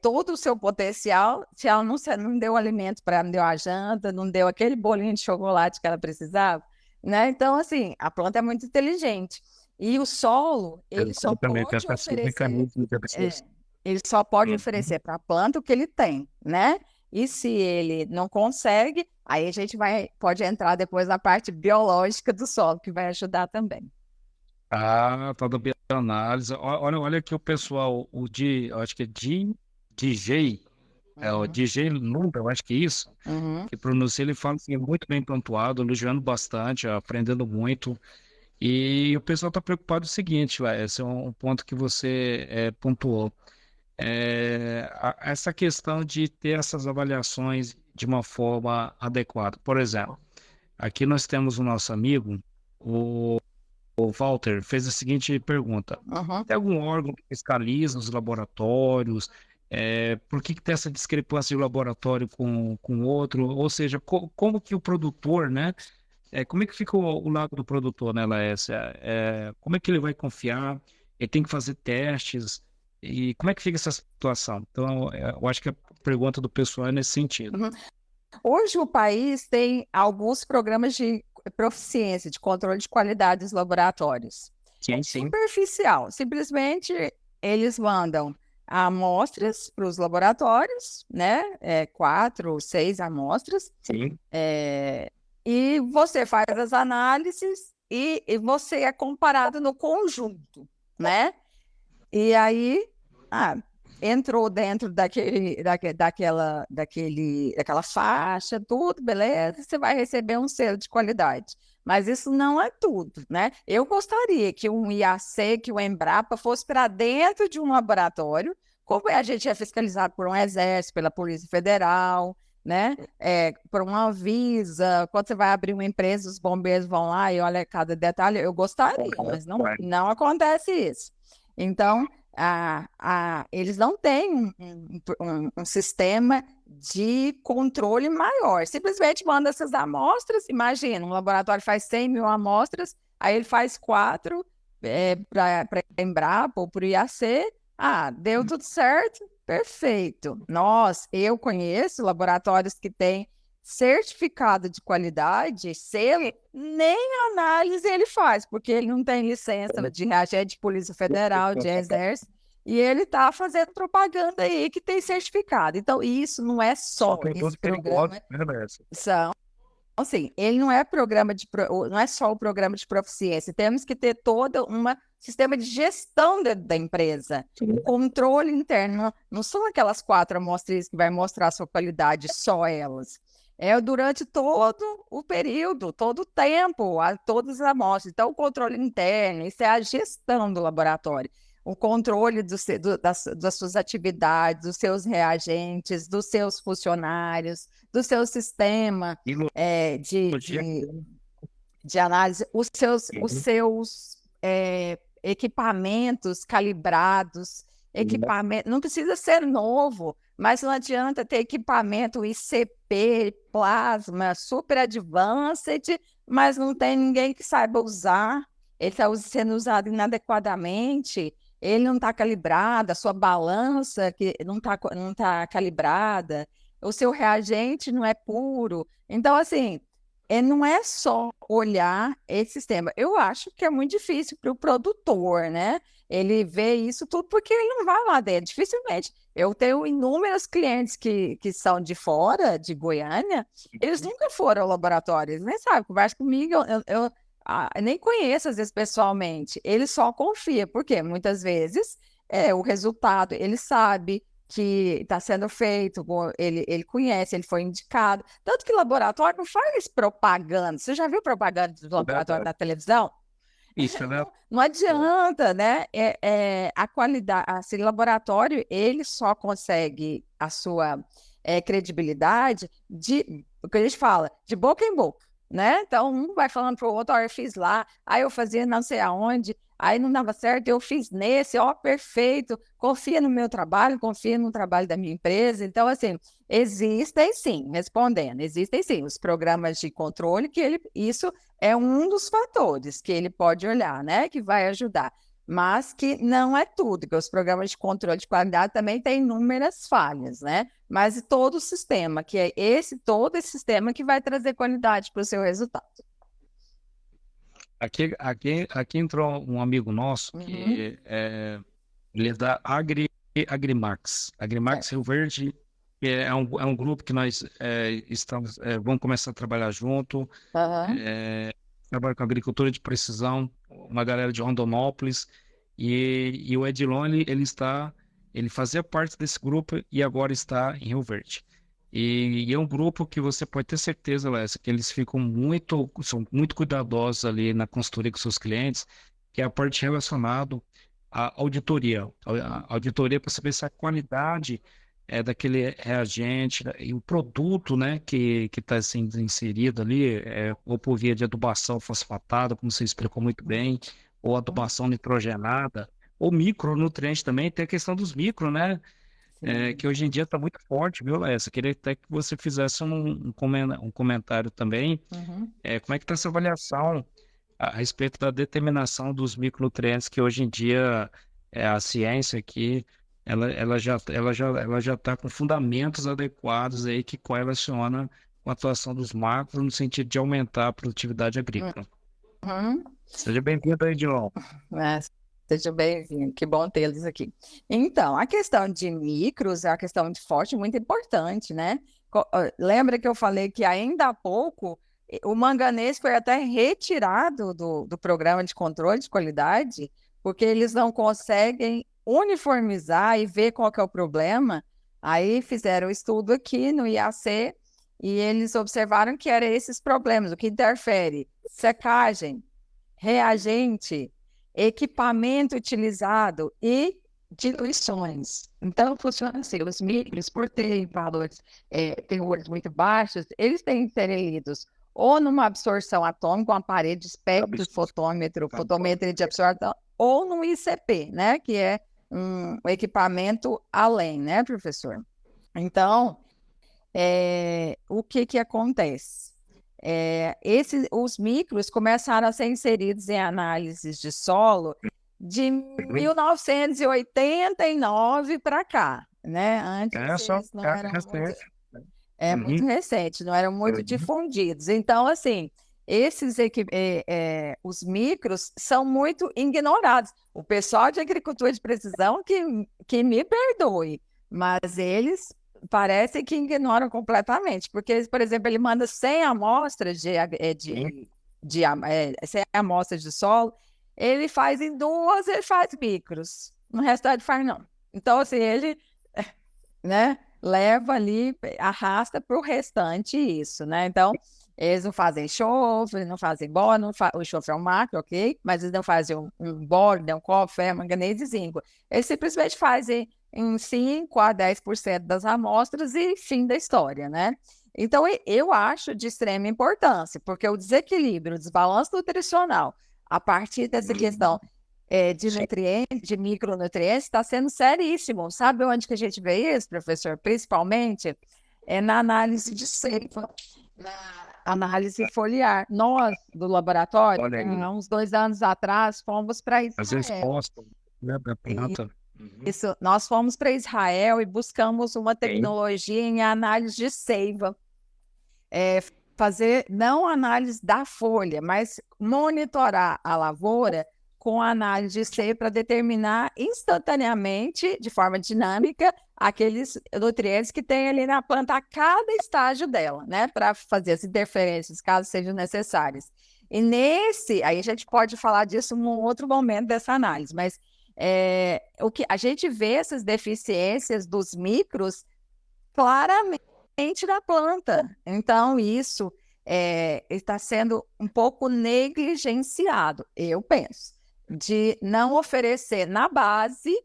todo o seu potencial, se ela não deu alimento para ela, não deu a janta, não deu aquele bolinho de chocolate que ela precisava, né? Então, assim, a planta é muito inteligente. E o solo, ele só pode oferecer... Ele só pode oferecer para a planta o que ele tem, né? E se ele não consegue, aí a gente pode entrar depois na parte biológica do solo, que vai ajudar também. Toda a bioanálise. Olha que o pessoal, eu acho que é DJ, o DJ Lunda, eu acho que é isso, que pronuncia, ele fala assim, muito bem pontuado, elogiando bastante, aprendendo muito. E o pessoal está preocupado com o seguinte, esse é um ponto que você pontuou. Essa questão de ter essas avaliações de uma forma adequada. Por exemplo, aqui nós temos o nosso amigo, o Walter, fez a seguinte pergunta: tem algum órgão que fiscaliza os laboratórios? Por que tem essa discrepância de um laboratório com outro? Ou seja, como que o produtor, né? Como é que fica o lado do produtor, né, Laércia? Como é que ele vai confiar? Ele tem que fazer testes? E como é que fica essa situação? Então, eu acho que a pergunta do pessoal é nesse sentido. Hoje o país tem alguns programas de proficiência, de controle de qualidade dos laboratórios. Sim. Superficial. Simplesmente eles mandam amostras para os laboratórios, né? 4 ou 6 amostras. Sim. E você faz as análises e você é comparado no conjunto, né? E aí, entrou dentro daquela faixa, tudo, beleza, você vai receber um selo de qualidade. Mas isso não é tudo, né? Eu gostaria que um IAC, que o Embrapa fosse para dentro de um laboratório, como a gente é fiscalizado por um exército, pela Polícia Federal, né? Por uma Anvisa, quando você vai abrir uma empresa, os bombeiros vão lá e olha cada detalhe. Eu gostaria, mas não acontece isso. Então, eles não têm um sistema de controle maior. Simplesmente manda essas amostras. Imagina, um laboratório faz 100 mil amostras, aí ele faz 4 para a Embrapa ou para o IAC. Deu tudo certo, perfeito. Eu conheço laboratórios que têm certificado de qualidade, selo, nem análise ele faz, porque ele não tem licença de agente de Polícia Federal, de Exército, e ele está fazendo propaganda aí que tem certificado. Então, isso não é só esse programa. São, assim, ele não é não é só o programa de proficiência. Temos que ter todo um sistema de gestão da empresa, o controle interno. Não são aquelas 4 amostras que vai mostrar a sua qualidade, só elas. É durante todo o período, todo o tempo, todas as amostras. Então, o controle interno, isso é a gestão do laboratório. O controle das suas atividades, dos seus reagentes, dos seus funcionários, do seu sistema de análise, os seus equipamentos calibrados, não precisa ser novo, mas não adianta ter equipamento ICP, plasma, super advanced, mas não tem ninguém que saiba usar, ele está sendo usado inadequadamente, ele não está calibrado, a sua balança que não tá calibrada, o seu reagente não é puro. Então, assim, não é só olhar esse sistema. Eu acho que é muito difícil para o produtor, né? Ele vê isso tudo porque ele não vai lá dentro, dificilmente. Eu tenho inúmeros clientes que são de fora, de Goiânia, eles nunca foram ao laboratório, eles nem sabem, conversa comigo, eu nem conheço, às vezes, pessoalmente. Ele só confia, porque muitas vezes o resultado, ele sabe que está sendo feito, ele conhece, ele foi indicado. Tanto que laboratório não faz propaganda. Você já viu propaganda do laboratório na televisão? Isso, né? Não adianta, né? A qualidade, esse laboratório, ele só consegue a sua credibilidade o que a gente fala, de boca em boca, né? Então, um vai falando para o outro, eu fiz lá, aí eu fazia não sei aonde, aí não dava certo, eu fiz nesse, perfeito, confia no meu trabalho, confia no trabalho da minha empresa. Então, assim, existem sim, respondendo, existem sim os programas de controle, isso é um dos fatores que ele pode olhar, né, que vai ajudar, mas que não é tudo, que os programas de controle de qualidade também têm inúmeras falhas, né, mas todo o sistema, que é todo esse sistema que vai trazer qualidade para o seu resultado. Aqui entrou um amigo nosso que ele é da Agrimax Rio Verde, que é um grupo que nós vamos começar a trabalhar junto, trabalha com agricultura de precisão, uma galera de Rondonópolis, e o Edilon, ele fazia parte desse grupo e agora está em Rio Verde. E é um grupo que você pode ter certeza, Lécia, que eles são muito cuidadosos ali na consultoria com seus clientes, que é a parte relacionada à auditoria. A auditoria para saber se a qualidade daquele reagente e o produto, né, que está sendo inserido ali, ou por via de adubação fosfatada, como você explicou muito bem, ou adubação nitrogenada, ou micronutriente também, tem a questão dos micro, né? Que hoje em dia está muito forte, viu, Lécia? Queria até que você fizesse um comentário também. Como é que está essa avaliação a respeito da determinação dos micronutrientes, que hoje em dia a ciência aqui ela já está com fundamentos adequados aí que correlaciona com a atuação dos macros no sentido de aumentar a produtividade agrícola. Seja bem-vindo aí, Edilon. Seja bem-vindo, que bom tê-los aqui. Então, a questão de micros é uma questão de forte muito importante, né? Lembra que eu falei que ainda há pouco o manganês foi até retirado do programa de controle de qualidade, porque eles não conseguem uniformizar e ver qual que é o problema. Aí fizeram um estudo aqui no IAC e eles observaram que eram esses problemas, o que interfere secagem, reagente, equipamento utilizado e diluições. Então, funciona assim, os micros, por terem valores, teores muito baixos, eles têm que ser lidos ou numa absorção atômica, uma parede espectrofotômetro, fotometria de absorção, ou no ICP, né, que é um equipamento além, né, professor? Então, o que acontece? Os micros começaram a ser inseridos em análises de solo de 1989 para cá, né? Antes Só eles não eram recente. muito recente, não eram muito difundidos. Então, assim, os micros são muito ignorados. O pessoal de agricultura de precisão que me perdoe, mas eles parecem que ignoram completamente, porque, por exemplo, ele manda 100 amostras 100 amostras de solo, ele faz em duas, ele faz micros, no restante faz não. Então, assim, ele, né, leva ali, arrasta para o restante isso, né? Então, eles não fazem enxofre, não fazem boro, o enxofre é um macro, ok? Mas eles não fazem um boro, um cobre, ferro, manganês e zinco. Eles simplesmente fazem em 5 a 10% das amostras e fim da história, né? Então, eu acho de extrema importância, porque o desequilíbrio, o desbalanço nutricional, a partir dessa questão de nutrientes, de micronutrientes, está sendo seríssimo. Sabe onde que a gente vê isso, professor? Principalmente na análise de seiva, na análise foliar. Nós, do laboratório, há uns 2 anos atrás, fomos para As Israel. respostas, né, da planta. Isso, nós fomos para Israel e buscamos uma tecnologia em análise de seiva. Fazer não análise da folha, mas monitorar a lavoura com análise de seiva para determinar instantaneamente, de forma dinâmica, aqueles nutrientes que tem ali na planta a cada estágio dela, né? Para fazer as interferências, caso sejam necessárias. E aí a gente pode falar disso em um outro momento dessa análise, mas o que a gente vê essas deficiências dos micros claramente na planta. Então, isso está sendo um pouco negligenciado, eu penso, de não oferecer na base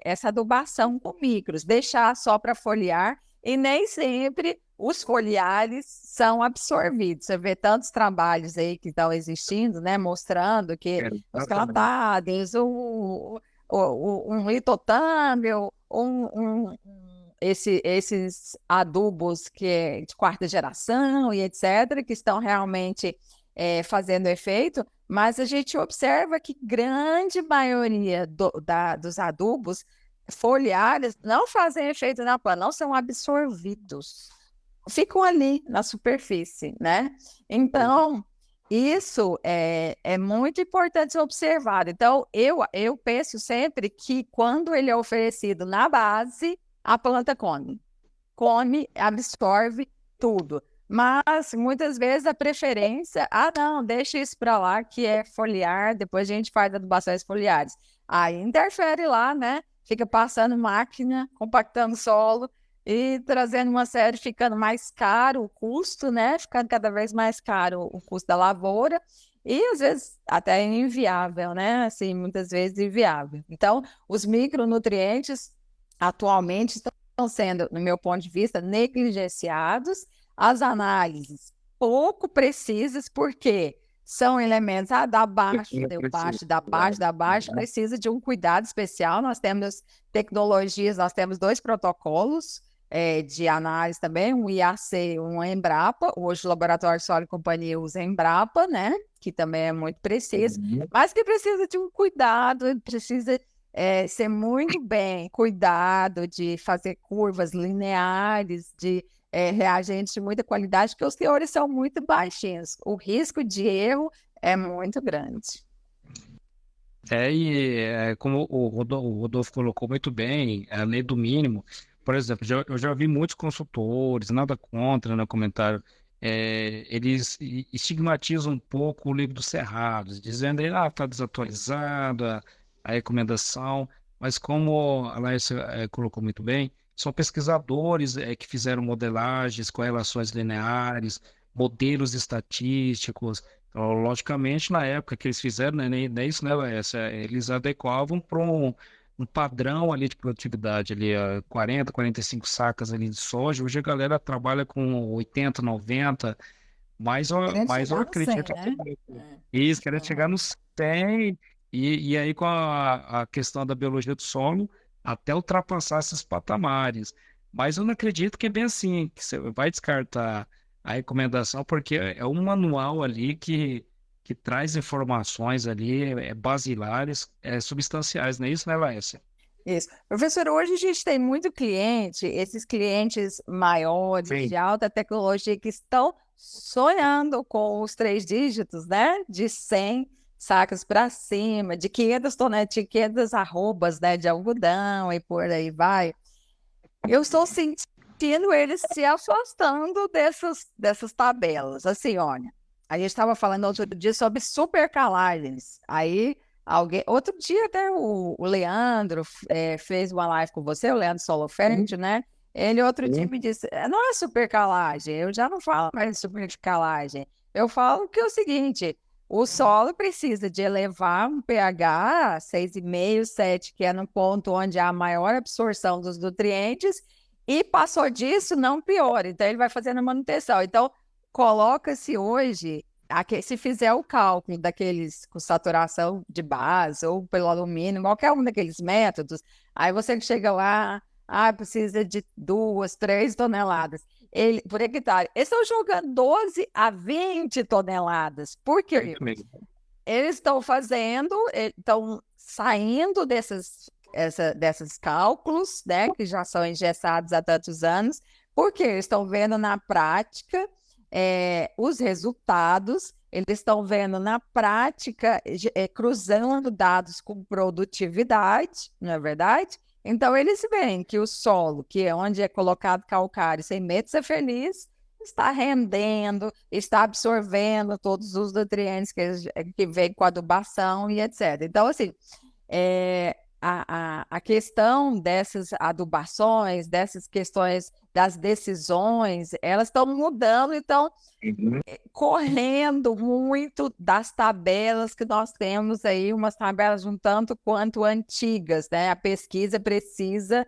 essa adubação com micros, deixar só para foliar, e nem sempre os foliares são absorvidos. Você vê tantos trabalhos aí que estão existindo, né, mostrando que os calatados, um litotâmbio, esses adubos que é de quarta geração e etc., que estão realmente fazendo efeito, mas a gente observa que grande maioria dos adubos foliares não fazem efeito na planta, não são absorvidos, ficam ali na superfície, né? Então, isso é muito importante ser observado. Então, eu penso sempre que quando ele é oferecido na base, a planta come, absorve tudo. Mas muitas vezes a preferência, não, deixa isso para lá que é foliar, depois a gente faz adubações foliares. Aí interfere lá, né? Fica passando máquina, compactando solo e trazendo uma série, ficando mais caro o custo, né? Ficando cada vez mais caro o custo da lavoura e às vezes até inviável, né? Assim, muitas vezes inviável. Então, os micronutrientes atualmente estão sendo, no meu ponto de vista, negligenciados, as análises pouco precisas, porque são elementos da baixa, precisa de um cuidado especial. Nós temos tecnologias, nós temos 2 protocolos de análise também, um IAC e um Embrapa. Hoje o Laboratório Solo e Companhia usa Embrapa, né? Que também é muito preciso, mas que precisa de um cuidado, precisa ser muito bem cuidado, de fazer curvas lineares, de reagentes de muita qualidade, porque os teores são muito baixinhos. O risco de erro é muito grande. Como o Rodolfo colocou muito bem, a lei do mínimo, por exemplo, eu já vi muitos consultores, nada contra no comentário, eles estigmatizam um pouco o livro dos Cerrados, dizendo que está desatualizado a recomendação, mas como a Laís colocou muito bem, são pesquisadores que fizeram modelagens, correlações lineares, modelos estatísticos. Então, logicamente, na época que eles fizeram, né, nem isso, né, Laércio? Eles adequavam para um padrão ali de produtividade, ali, 40, 45 sacas ali de soja. Hoje a galera trabalha com 80, 90, Querendo mas eu chegar no 100, acredito né? que É. isso, querer chegar Aham. nos 100, e aí com a questão da biologia do solo, até ultrapassar esses patamares. Mas eu não acredito que é bem assim, que você vai descartar a recomendação, porque é um manual ali que traz informações ali, basilares, substanciais, não é isso, né, Laércia? Isso. Professor, hoje a gente tem muito cliente, esses clientes maiores, Sim. de alta tecnologia, que estão sonhando com os 3 dígitos, né? De 100 sacas para cima, de 500 toneladas, de 500 arrobas, né? De algodão e por aí vai. Eu estou sentindo eles se afastando dessas tabelas. Assim, olha, a gente estava falando outro dia sobre supercalagens. Aí, outro dia até o Leandro fez uma live com você, o Leandro Soloférdio, né? Ele outro dia Sim. me disse, não é supercalagem, eu já não falo mais de supercalagem. Eu falo que é o seguinte, o solo precisa de elevar um pH a 6,5, 7, que é no ponto onde há a maior absorção dos nutrientes, e passou disso, não piora. Então, ele vai fazendo a manutenção. Então, coloca-se hoje, se fizer o cálculo daqueles com saturação de base ou pelo alumínio, qualquer um daqueles métodos, aí você chega lá, precisa de 2, 3 toneladas por hectare. Eles estão jogando 12 a 20 toneladas. Por É quê? isso mesmo. Eles estão saindo desses cálculos, né, que já são engessados há tantos anos, porque eles estão vendo na prática os resultados, eles estão vendo na prática, cruzando dados com produtividade, não é verdade? Então, eles veem que o solo, que é onde é colocado calcário sem medo de ser feliz, está rendendo, está absorvendo todos os nutrientes que vem com a adubação e etc. Então, assim, a questão dessas adubações, dessas questões das decisões, elas estão mudando, então, Uhum. correndo muito das tabelas que nós temos aí, umas tabelas um tanto quanto antigas, né? A pesquisa precisa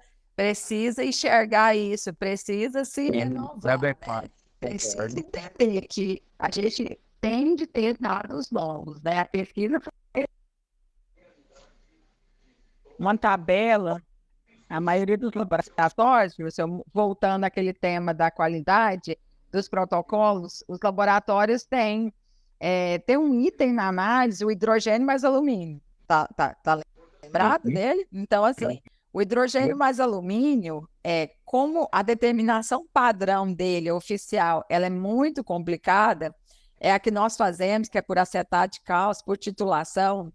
enxergar isso, precisa se É renovar, né? adequado. Precisa Concordo. entender que a gente tem de ter dados novos, né? A pesquisa foi uma tabela, a maioria dos laboratórios, professor, voltando àquele tema da qualidade dos protocolos, os laboratórios têm um item na análise, o hidrogênio mais alumínio. Tá lembrado Uhum. dele? Então, assim, o hidrogênio mais alumínio, como a determinação padrão dele, oficial, ela é muito complicada, é a que nós fazemos, que é por acetato de cálcio, por titulação,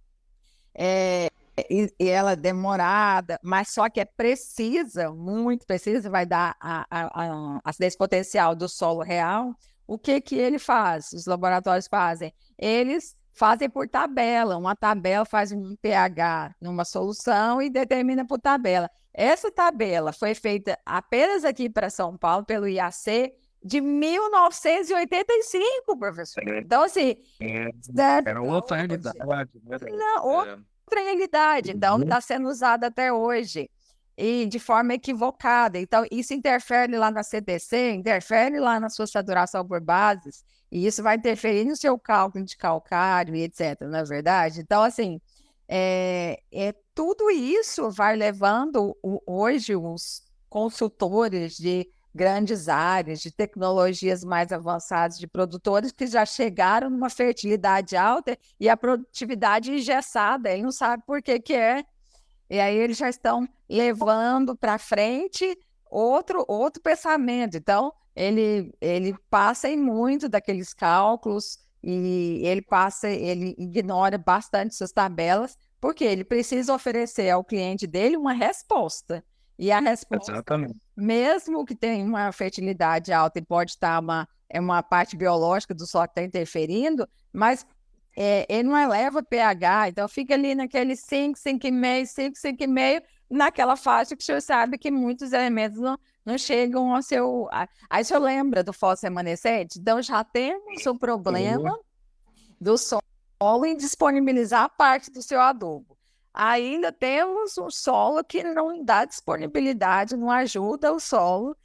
é, e ela é demorada, mas só que é precisa, muito precisa, vai dar a acidez potencial do solo real. O que que ele faz? Os laboratórios fazem? Eles fazem por tabela. Uma tabela faz um pH numa solução e determina por tabela. Essa tabela foi feita apenas aqui para São Paulo, pelo IAC, de 1985, professor. Então, assim, É, certo, era para outra hoje. realidade, verdade. Não, outra realidade, então Uhum. está sendo usada até hoje e de forma equivocada. Então, isso interfere lá na CTC, interfere lá na sua saturação por bases, e isso vai interferir no seu cálculo de calcário e etc., não é verdade? Então, assim, tudo isso vai levando hoje os consultores de grandes áreas, de tecnologias mais avançadas, de produtores que já chegaram numa fertilidade alta e a produtividade engessada, ele não sabe por que que é. E aí eles já estão levando para frente outro pensamento. Então, ele passa em muito daqueles cálculos e ele ignora bastante suas tabelas, porque ele precisa oferecer ao cliente dele uma resposta. E a resposta, Exatamente. mesmo que tenha uma fertilidade alta e pode estar uma parte biológica do solo que está interferindo, mas ele não eleva o pH, então fica ali naquele 5, 5,5, 5, 5,5, naquela faixa que o senhor sabe que muitos elementos não chegam ao seu. Aí o senhor lembra do fotossemanescente? Então já temos o problema do solo em disponibilizar parte do seu adubo. Ainda temos um solo que não dá disponibilidade, não ajuda o solo,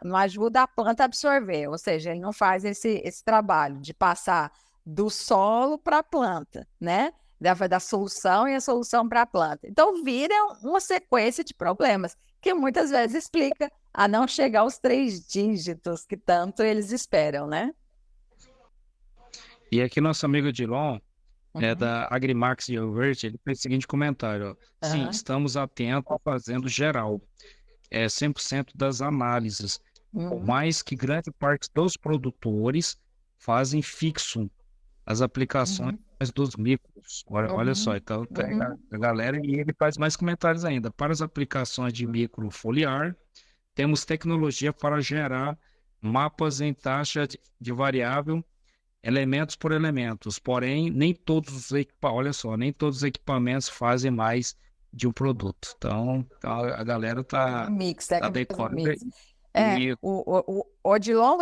não ajuda a planta a absorver, ou seja, ele não faz esse trabalho de passar do solo para a planta, né? Da solução e a solução para a planta. Então, vira uma sequência de problemas que muitas vezes explica a não chegar aos 3 dígitos que tanto eles esperam, né? E aqui nosso amigo Dilon, Uhum, da Agrimax Yogurt, ele fez o seguinte comentário, ó. Sim, aham, estamos atentos fazendo geral, 100% das análises, por uhum, mais que grande parte dos produtores fazem fixo as aplicações uhum, dos micros. Olha só, uhum, então tem uhum, a galera e ele faz mais comentários ainda. Para as aplicações de micro foliar, temos tecnologia para gerar mapas em taxa de variável, elementos por elementos. Porém, nem todos os olha só, nem todos os equipamentos fazem mais de um produto. Então, a galera um tá, mix, tá faz um decorando mix. aí. E Odilon,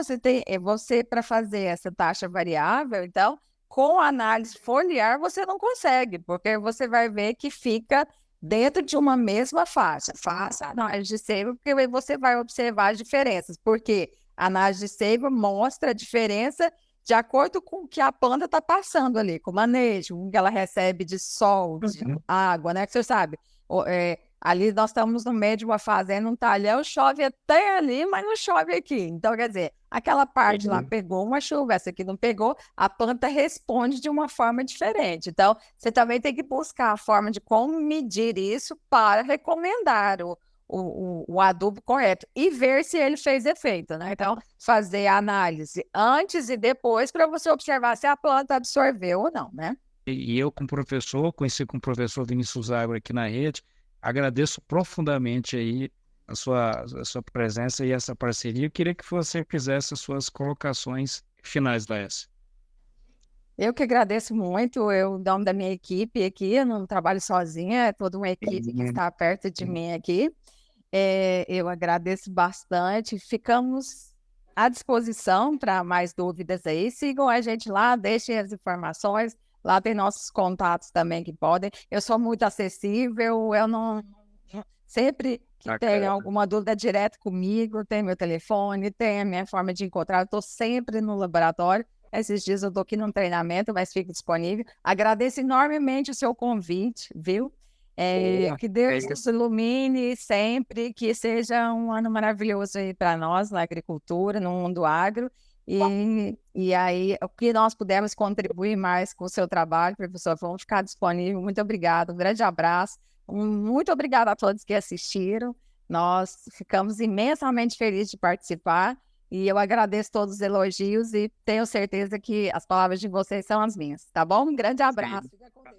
você para fazer essa taxa variável, então, com a análise foliar, você não consegue, porque você vai ver que fica dentro de uma mesma faixa. Faça a análise de seiva, porque aí você vai observar as diferenças, porque a análise de seiva mostra a diferença de acordo com o que a planta está passando ali, com o manejo, com o que ela recebe de sol, de água, né? Que você sabe. Ali nós estamos no meio de uma fazenda, um talhão, chove até ali, mas não chove aqui. Então, quer dizer, aquela parte lá pegou uma chuva, essa aqui não pegou, a planta responde de uma forma diferente. Então, você também tem que buscar a forma de como medir isso para recomendar o adubo correto e ver se ele fez efeito, né? Então, fazer a análise antes e depois para você observar se a planta absorveu ou não, né? E eu, como professor, conheci com o professor Vinícius Agro aqui na rede, agradeço profundamente aí a sua presença e essa parceria. Eu queria que você fizesse as suas colocações finais, Laércio. Eu que agradeço muito, eu, em nome da minha equipe aqui, eu não trabalho sozinha, é toda uma equipe que está perto de mim aqui. Eu agradeço bastante, ficamos à disposição para mais dúvidas aí. Sigam a gente lá, deixem as informações, lá tem nossos contatos também que podem. Eu sou muito acessível, eu não. Sempre que tem Bacana. alguma dúvida, é direto comigo, tem meu telefone, tem a minha forma de encontrar, eu estou sempre no laboratório. Esses dias eu estou aqui num treinamento, mas fico disponível. Agradeço enormemente o seu convite, viu? Boa. Que É Deus nos isso. ilumine sempre, que seja um ano maravilhoso aí para nós na agricultura, no mundo agro. E aí, o que nós pudermos contribuir mais com o seu trabalho, professor, vamos ficar disponível. Muito obrigada, um grande abraço. Muito obrigada a todos que assistiram. Nós ficamos imensamente felizes de participar e eu agradeço todos os elogios e tenho certeza que as palavras de vocês são as minhas, tá bom? Um grande Sim. abraço. Fica com Deus.